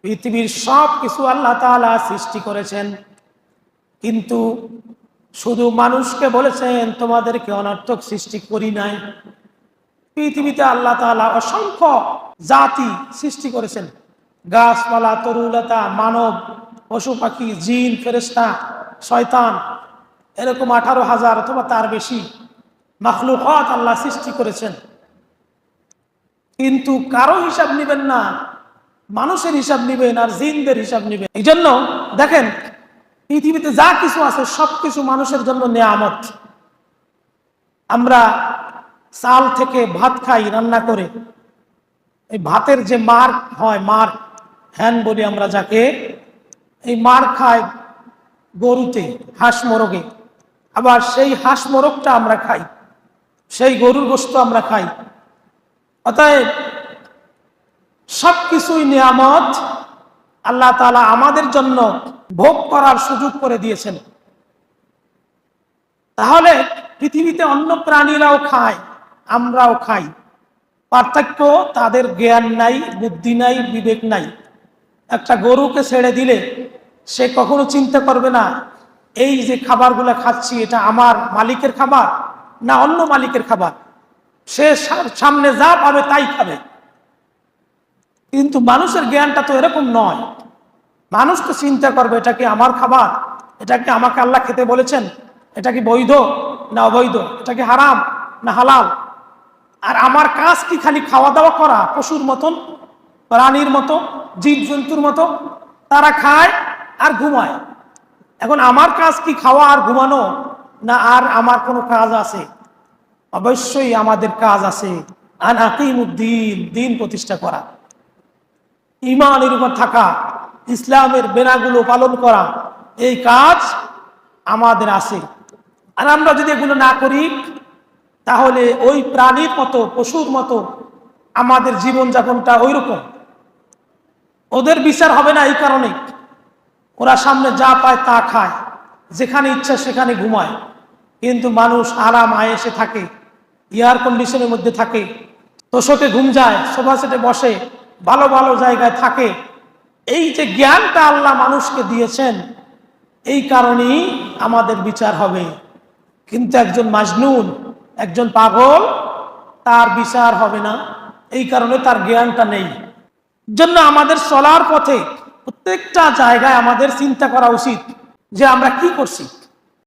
পৃথিবীর সব কিছু আল্লাহ তাআলা সৃষ্টি করেছেন, কিন্তু শুধু মানুষকে বলেছেন তোমাদেরকে অনর্থক সৃষ্টি করি নাই। পৃথিবীতে আল্লাহ তাআলা অসংখ্য জাতি সৃষ্টি করেছেন, গাছপালা, তরুলতা, মানব, পশু পাখি, জিন, ফেরেশতা, শয়তান, এরকম 18,000 অথবা তার বেশি মাখলুকাত আল্লাহ সৃষ্টি করেছেন। কিন্তু কারো হিসাব নিবেন না, মানুষের হিসাব নিবেন আর জিনদের হিসাব নিবেন। এই জন্য দেখেন, পৃথিবীতে যা কিছু আছে সবকিছু মানুষের জন্য নেয়ামত। আমরা চাল থেকে ভাত খাই রান্না করে, এই ভাতের যে মার হয়, মার হ্যান বলি আমরা যাকে, এই মার খায় গরুতে, হাঁস মোরগে, আবার সেই হাঁস মোরগটা আমরা খাই, সেই গরুর গোশত আমরা খাই। অতএব সবকিছুই নিয়ামত আল্লাহ তাআলা আমাদের জন্য ভোগ করার সুযোগ করে দিয়েছেন। তাহলে পৃথিবীতে অন্য প্রাণীরাও খায়, আমরাও খাই, পার্থক্য তাদের জ্ঞান নাই, বুদ্ধি নাই, বিবেক নাই। একটা গরুকে ছেড়ে দিলে সে কখনো চিন্তা করবে না এই যে খাবারগুলো খাচ্ছি এটা আমার মালিকের খাবার না অন্য মালিকের খাবার। সে সামনে যা পাবে তাই খাবে। কিন্তু মানুষের জ্ঞানটা তো এরকম নয়। মানুষ তো চিন্তা করবে এটা কি আমার খাবার, এটা কি আমাকে আল্লাহ খেতে বলেছেন, এটা কি বৈধ না অবৈধ, এটা কি হারাম না হালাল। আর আমার কাজ কি খালি খাওয়া দাওয়া করা, পশুর মতন, প্রাণীর মতো, জীব জন্তুর মতো তারা খায় আর ঘুমায়। এখন আমার কাজ কি খাওয়া আর ঘুমানো, না আর আমার কোনো কাজ আছে? অবশ্যই আমাদের কাজ আছে, আন আকিমুদ্দিন, দিন প্রতিষ্ঠা করা, ঈমানের উপর থাকা, ইসলামের বেনাগুলো পালন করা, এই কাজ আমাদের আছে। আর আমরা যদি এগুলো না করি তাহলে ওই প্রাণীর মতো, পশুর মতো আমাদের জীবনযাপনটা ওই রকম। ওদের বিচার হবে না এই কারণে ওরা সামনে যা পায় তা খায়, যেখানে ইচ্ছা সেখানে ঘুমায়। কিন্তু মানুষ আরাম আয়েশে থাকে, এয়ার কন্ডিশনের মধ্যে থাকে, তোষকে ঘুম যায়, সোফা সেটে বসে, ভালো ভালো জায়গায় থাকে। এই যে জ্ঞানটা আল্লাহ মানুষকে দিয়েছেন, এই কারণেই আমাদের বিচার হবে। কিন্তু একজন মাজনুন, একজন পাগল, তার বিচার হবে না, এই কারণে তার জ্ঞানটা নেই। জন্য আমাদের চলার পথে প্রত্যেকটা জায়গায় আমাদের চিন্তা করা উচিত যে আমরা কি করছি।